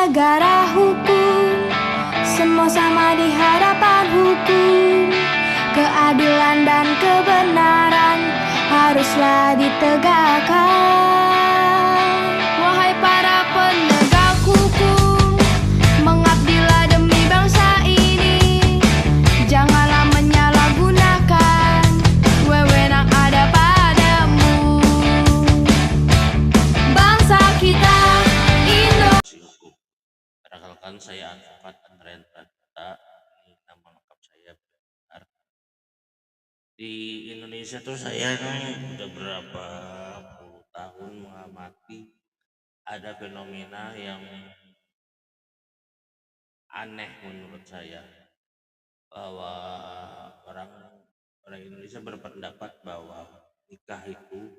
negara hukum, semua sama di hadapan hukum. Keadilan dan kebenaran haruslah ditegakkan. Wahai para penegak hukum, mengabdilah demi bangsa ini. Janganlah menyalahgunakan wewenang ada padamu. Bangsa kita Hukum. Perkenalkan, saya advokat Andrean Pradita. Ini nama lengkap saya benar. Di Indonesia tuh saya udah berapa puluh tahun mengamati ada fenomena yang aneh menurut saya, bahwa orang Indonesia berpendapat bahwa nikah itu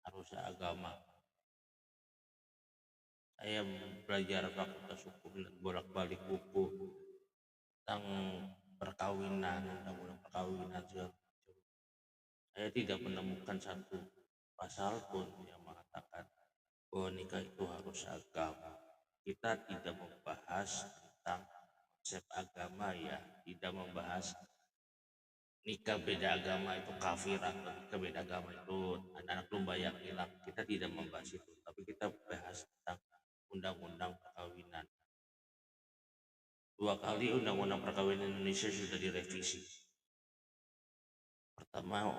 harus agama. Saya belajar fakultas hukum dan bolak-balik buku tentang perkawinan, undang-undang perkawinan segala macam. Saya tidak menemukan satu pasal pun yang mengatakan bahwa nikah itu harus agama. Kita tidak membahas tentang konsep agama, ya, tidak membahas nikah beda agama itu kafir atau nikah beda agama itu anak-anak domba yang hilang. Kita tidak membahas itu, tapi kita bahas tentang undang-undang perkawinan. 2 kali undang-undang perkawinan Indonesia sudah direvisi. Pertama,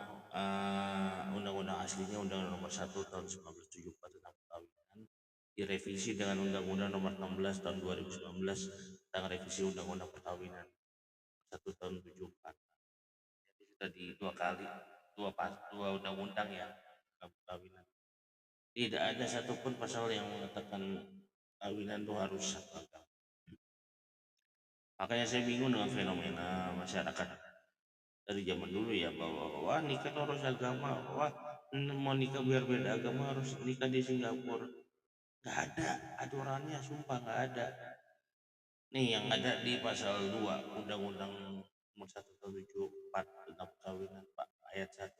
undang-undang aslinya undang-undang nomor 1 tahun 1974 tentang perkawinan, direvisi dengan undang-undang nomor 16 tahun 2019 tentang revisi undang-undang perkawinan 1 tahun 74. Jadi sudah di 2 kali, dua undang-undang ya tentang perkawinan. Tidak ada satupun pasal yang mengatakan perkawinan itu harus satu agama. Makanya saya bingung dengan fenomena masyarakat dari zaman dulu ya, bahwa wah nikah itu harus agama, wah mau nikah biar beda agama harus nikah di Singapura. Gak ada aturannya, sumpah gak ada. Nih yang ada di pasal 2 Undang-Undang nomor 1 tahun 74 tentang perkawinan, Pak, ayat 1.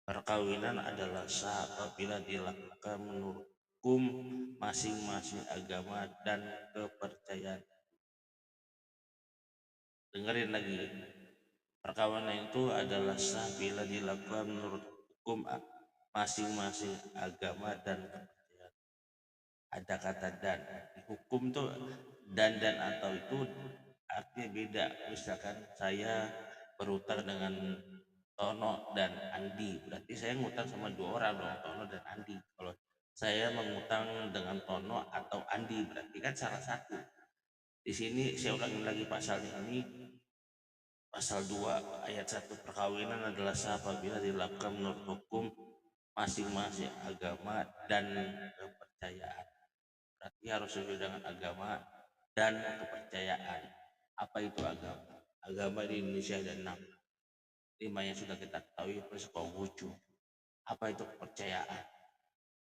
Perkawinan adalah sah apabila dilakukan menurut hukum masing-masing agama dan kepercayaan. Dengerin lagi, perkawinan itu adalah sah bila dilakukan menurut hukum masing-masing agama dan kepercayaan. Ada kata dan. Di hukum tuh dan atau itu artinya beda. Misalkan saya berhutang dengan Tono dan Andi, berarti saya ngutang sama 2 orang dong, Tono dan Andi. Kalau saya mengutang dengan Tono atau Andi, berarti kan salah satu. Di sini saya ulangi lagi pasalnya ini. Pasal 2 ayat 1, perkawinan adalah sah apabila dilakukan menurut hukum masing-masing agama dan kepercayaan. Berarti harus sesuai dengan agama dan kepercayaan. Apa itu agama? Agama di Indonesia ada 6. 5 yang sudah kita ketahui plus Konghucu. Apa itu kepercayaan?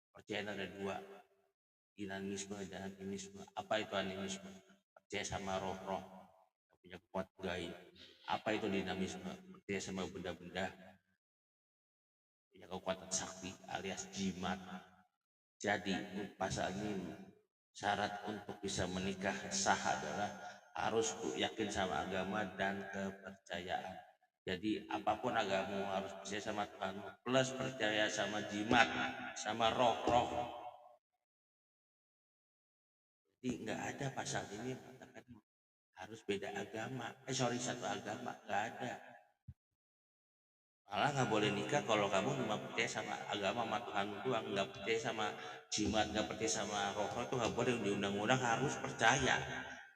Kepercayaan ada 2, dinamisme dan animisme. Apa itu animisme? Percaya sama roh-roh yang punya kuat gaib. Apa itu dinamisme? Percaya sama benda-benda punya kekuatan sakti alias jimat. Jadi pasal ini syarat untuk bisa menikah sah adalah harus yakin sama agama dan kepercayaan. Jadi apapun agamamu harus percaya sama Tuhan plus percaya sama jimat, sama roh-roh. Jadi nggak ada pasal ini mengatakan harus beda agama, satu agama, nggak ada. Malah nggak boleh nikah kalau kamu cuma percaya sama agama sama Tuhan doang, nggak percaya sama jimat, nggak percaya sama roh-roh, itu nggak boleh. Di undang-undang harus percaya.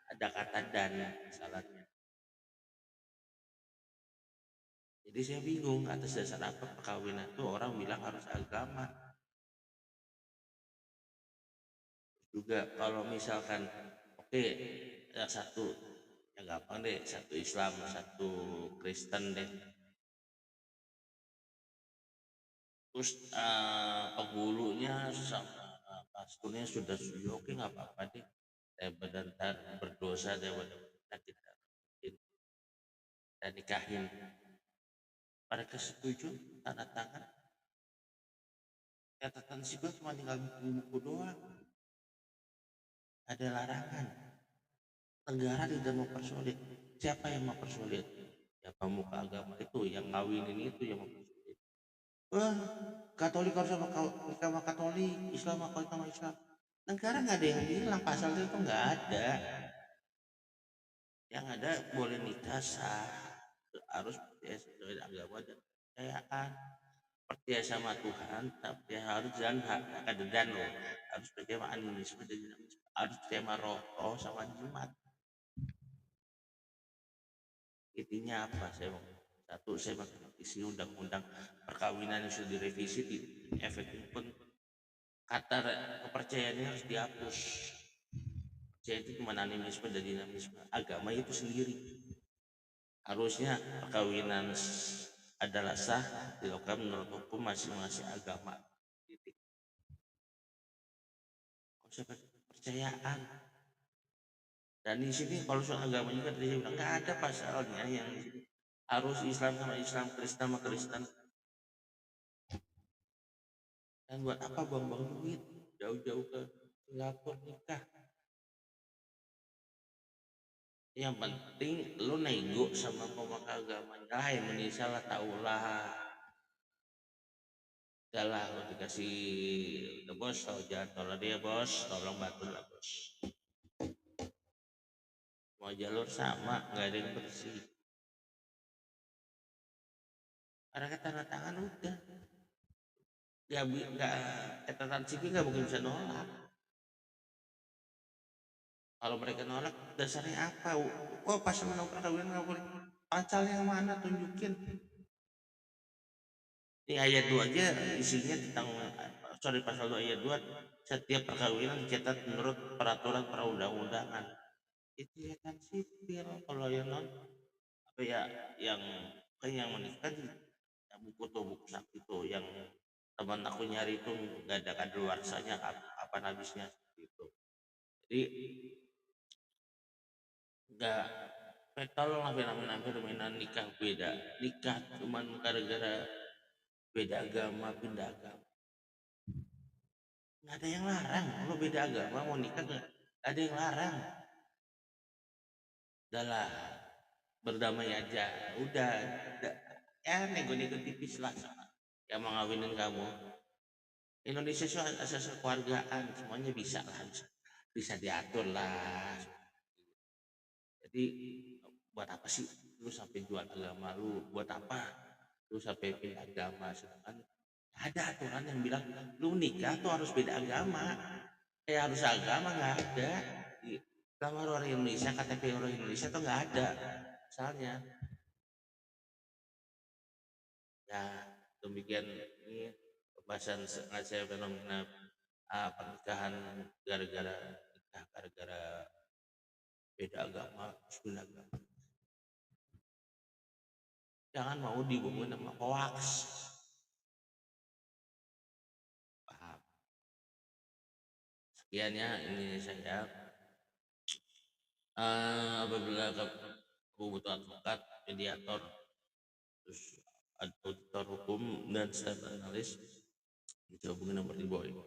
Ada kata dan misalnya. Jadi saya bingung atas dasar apa perkawinan itu orang bilang harus agama. Juga kalau misalkan oke, yang satu ya gampang deh, satu Islam satu Kristen deh, terus penghulunya sama pasturnya sudah setuju, oke nggak apa-apa deh, benar berdosa daripada kita nikahin. Mereka setuju, tanda tangan, catatan sipil cuma tinggal buku doang. ada larangan. Negara tidak mempersulit. Siapa yang mempersulit? Ya pemuka agama itu yang ngawinin itu yang mempersulit. Wah, Katolik harus sama Katolik, Islam sama Islam. Negara nggak ada yang bilang pasal itu nggak ada. Yang ada boleh nikah sah, harus percaya sesuai agama dan kepercayaan. Percaya sama Tuhan, tapi harus dan loh. Harus percaya sama animisme dan dinamisme. Harus percaya sama roh sama jimat. Intinya apa? Saya mengkritisi undang-undang perkawinan yang sudah direvisi, efeknya pun kata kepercayaannya harus dihapus. Percaya itu cuma animisme dan dinamisme. Agama itu sendiri. Harusnya perkawinan adalah sah dilakukan menurut hukum masing-masing agama. Kepercayaan. Dan di sini kalau soal agama juga tadi saya bilang nggak ada pasalnya yang harus Islam sama Islam, Kristen sama Kristen. Dan buat apa buang-buang duit jauh-jauh ke Singapura nikah? Yang penting lo nego sama pemuka agamanya lah, yang Indonesia lah, tahulah. Udah lah, lo dikasih udah bos, jangan tolong dia bos, tolong bantu lah bos. Mau jalur sama, nggak ada yang bersih. Karena tanda tangan udah, nggak catatan sipil nggak mungkin bisa nolak. Kalau mereka nolak dasarnya apa? Oh pas menolak perkawinan nggak boleh. Pasalnya yang mana, tunjukin. Ini ayat 2 aja isinya tentang pasal 2 ayat 2, setiap perkawinan dicatat menurut peraturan perundang-undangan. Itu catatan sipil. Kalau yang non apa ya, yang menikah ya, buku sakti itu yang teman aku nyari itu nggak ada kadaluarsanya, kapan habisnya gitu. Jadi nggak tolong lah fenomena nikah beda, nikah cuman gara-gara beda agama, pindah agama. Nggak ada yang larang lo beda agama mau nikah, nggak ada yang larang. Udahlah, berdamai aja, udah ya nego-nego tipis lah sama yang mau ngawinin kamu. Indonesia soal asas kekeluargaan semuanya bisa lah, bisa diatur lah. Jadi buat apa sih lu sampai jual agama lu? Buat apa lu sampai pindah agama? Sedangkan ada aturan yang bilang lu nikah tuh harus beda agama. Harus agama nggak ada. Kalau orang Indonesia, KTP orang Indonesia tuh nggak ada. Misalnya, ya demikian ini pembahasan saya fenomena pernikahan gara-gara beda agama, pindah agama. Jangan mau dibungkus sama hoax. Paham? Sekiannya ini saya. Apabila kamu butuh advokat, mediator, terus auditor hukum dan staff analis, bisa hubungi nomor di bawah ini.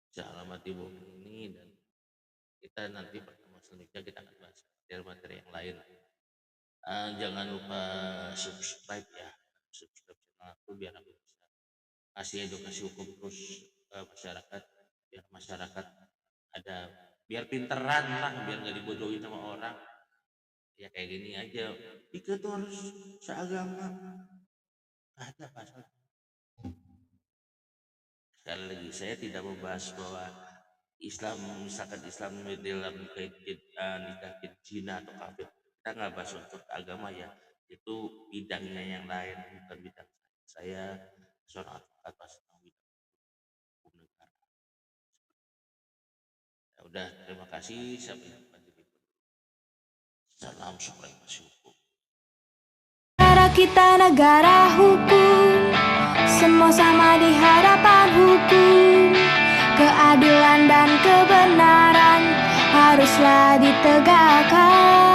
Bisa alamat di bawah ini, dan kita nanti pertemuan selanjutnya kita akan bahas materi yang lain. Jangan lupa subscribe ya, subscribe channel aku biar aku bisa kasih edukasi hukum terus ke masyarakat, biar masyarakat biar pinteran lah, biar nggak dibodohin sama orang. Ya kayak gini aja, itu tuh harus seagama, ada pasal. Sekali lagi saya tidak membahas bahwa Islam, misalkan Islam dalam nikah zina atau kafir, kita nggak bahas untuk agama ya, itu bidangnya yang lain, bukan bidang saya. Seorang advokat pasti bidang hukum negara. Ya udah, terima kasih, sampai jumpa di video. Salam supremasi hukum. Negara kita negara hukum, semua sama di hadapan hukum. Keadilan dan kebenaran haruslah ditegakkan.